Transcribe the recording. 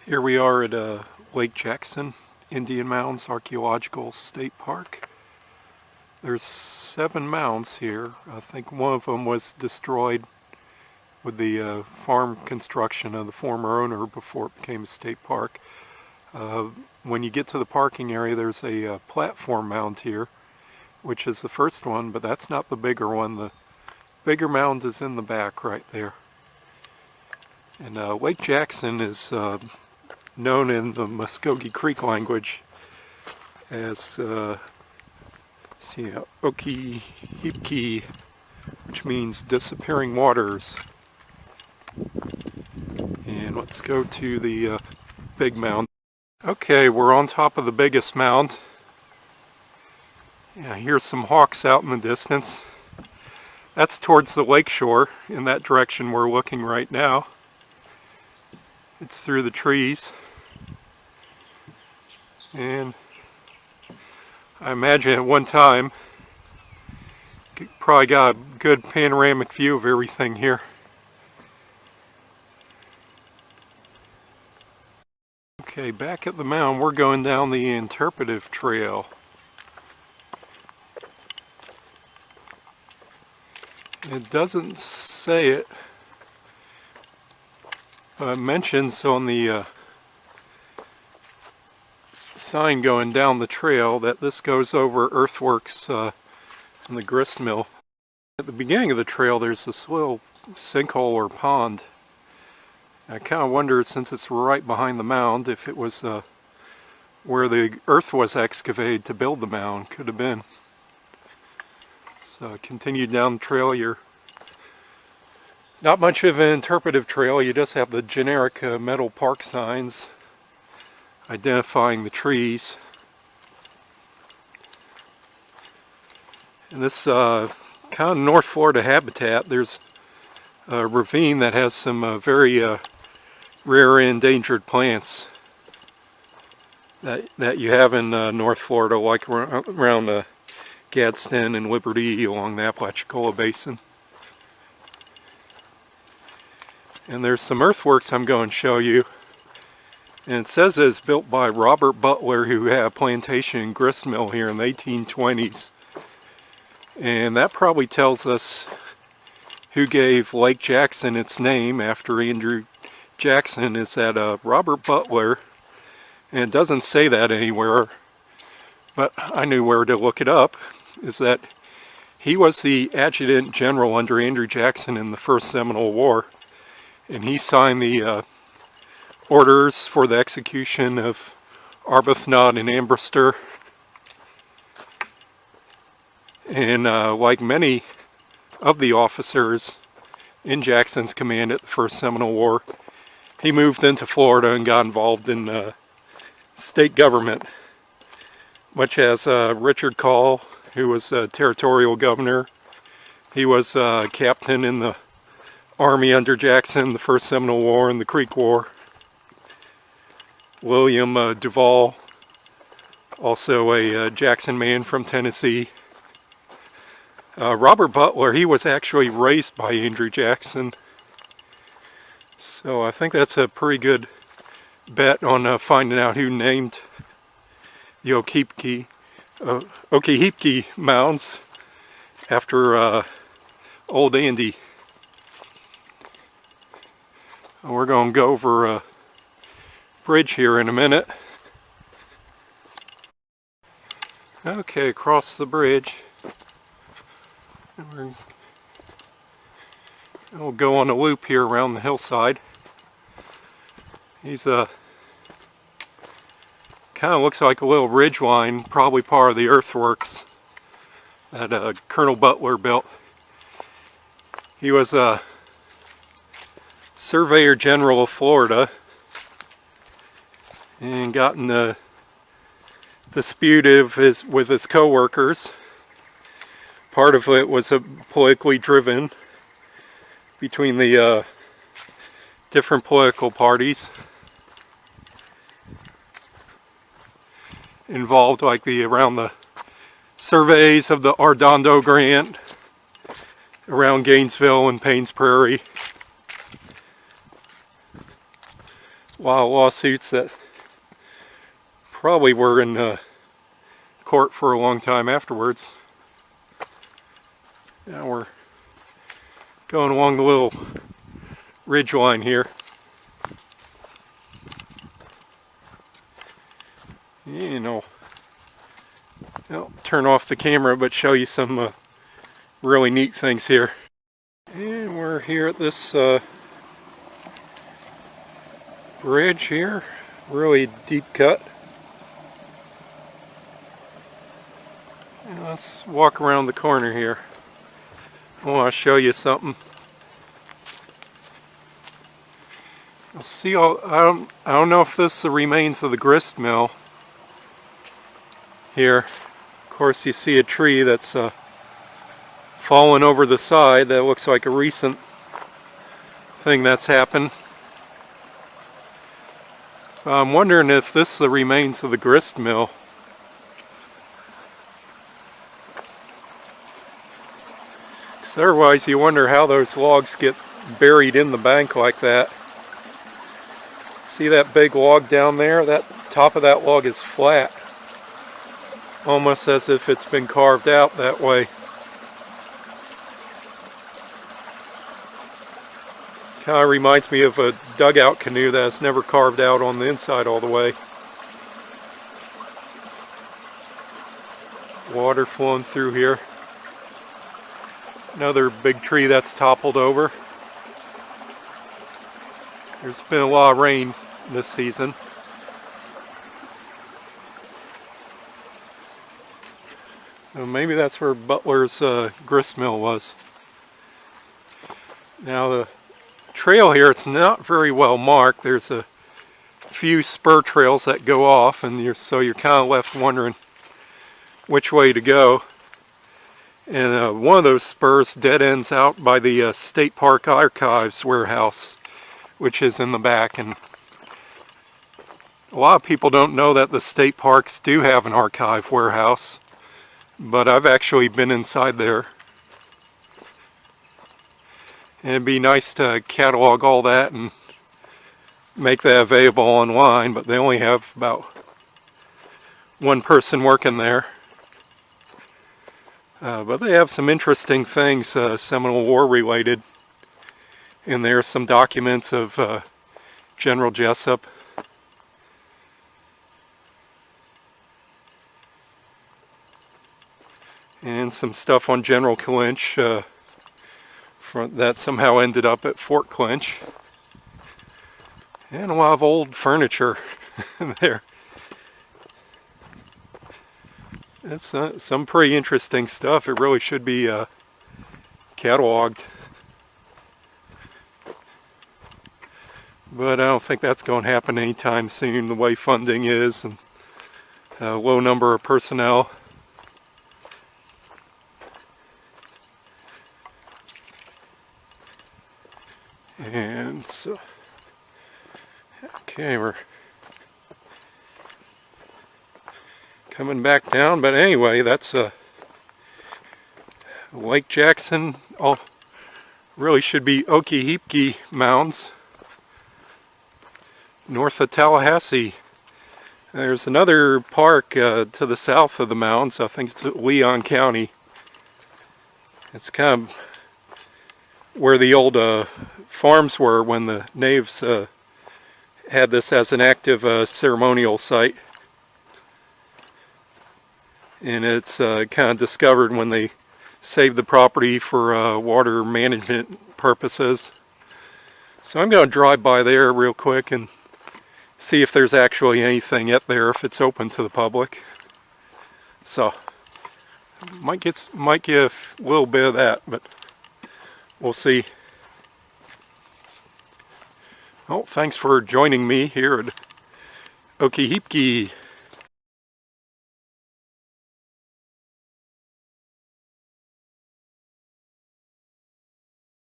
Here we are at Lake Jackson, Indian Mounds Archaeological State Park. There's 7 mounds here. I think one of them was destroyed with the farm construction of the former owner before it became a state park. When you get to the parking area, there's a platform mound here, which is the first one, but that's not the bigger one. The bigger mound is in the back right there. And Lake Jackson is known in the Muskogee Creek language as Okeeheepkee, which means disappearing waters. And let's go to the big mound. Okay, we're on top of the biggest mound. Yeah, here's some hawks out in the distance. That's towards the lake shore, in that direction we're looking right now. It's through the trees. And I imagine at one time, probably got a good panoramic view of everything here. Okay, back at the mound, we're going down the interpretive trail. It doesn't say it, but it mentions on the sign going down the trail that this goes over earthworks in the grist mill. At the beginning of the trail there's this little sinkhole or pond. I kind of wonder, since it's right behind the mound, if it was where the earth was excavated to build the mound. Could have been. So continue down the trail. You're not much of an interpretive trail, you just have the generic metal park signs identifying the trees. And this kind of North Florida habitat, there's a ravine that has some very rare and endangered plants that you have in North Florida, like around Gadsden and Liberty along the Apalachicola Basin. And there's some earthworks I'm going to show you. And it says it's built by Robert Butler, who had a plantation and grist mill here in the 1820s. And that probably tells us who gave Lake Jackson its name after Andrew Jackson, is that Robert Butler. And it doesn't say that anywhere, but I knew where to look it up. Is that he was the adjutant general under Andrew Jackson in the First Seminole War. And he signed the orders for the execution of Arbuthnot and Ambrister. And like many of the officers in Jackson's command at the First Seminole War, he moved into Florida and got involved in state government, much as Richard Call, who was territorial governor. He was captain in the Army under Jackson, the First Seminole War and the Creek War. William Duval, also a Jackson man from Tennessee. Robert Butler, he was actually raised by Andrew Jackson. So I think that's a pretty good bet on finding out who named the Okeeheepkee mounds after Old Andy. We're going to go over a bridge here in a minute. Okay, across the bridge. We'll go on a loop here around the hillside. He's kind of looks like a little ridge line, probably part of the earthworks that Colonel Butler built. He was a Surveyor General of Florida and got in a dispute with his co-workers. Part of it was politically driven between the different political parties involved, like around the surveys of the Ardondo Grant around Gainesville and Paynes Prairie. lot of lawsuits that probably were in court for a long time afterwards. Now we're going along the little ridge line here. You know, I'll turn off the camera but show you some really neat things here. And we're here at this bridge here, really deep cut. And let's walk around the corner here. I want to show you something. You'll see all, I don't know if this is the remains of the grist mill here. Of course you see a tree that's fallen over the side. That looks like a recent thing that's happened. So I'm wondering if this is the remains of the grist mill. Because otherwise you wonder how those logs get buried in the bank like that. See that big log down there? That top of that log is flat. Almost as if it's been carved out that way. Kind of reminds me of a dugout canoe that's never carved out on the inside all the way. Water flowing through here. Another big tree that's toppled over. There's been a lot of rain this season. So maybe that's where Butler's grist mill was. Now the trail here, it's not very well marked. There's a few spur trails that go off, and so you're kind of left wondering which way to go. And one of those spurs dead ends out by the State Park Archives warehouse, which is in the back. And a lot of people don't know that the state parks do have an archive warehouse, but I've actually been inside there. And it'd be nice to catalog all that and make that available online, but they only have about one person working there. But they have some interesting things, Seminole War related. And there are some documents of General Jessup. And some stuff on General Clinch that somehow ended up at Fort Clinch. And a lot of old furniture there. It's some pretty interesting stuff. It really should be cataloged. But I don't think that's going to happen anytime soon, the way funding is and low number of personnel. And so, okay, we're coming back down, but anyway, that's Lake Jackson. All really should be Okeeheepkee Mounds, north of Tallahassee. There's another park to the south of the Mounds. I think it's Leon County. It's kind of where the old farms were when the natives had this as an active ceremonial site. And it's kind of discovered when they saved the property for water management purposes. So I'm going to drive by there real quick and see if there's actually anything yet there, if it's open to the public. So might get a little bit of that, but we'll see. Well, thanks for joining me here at Okeeheepkee.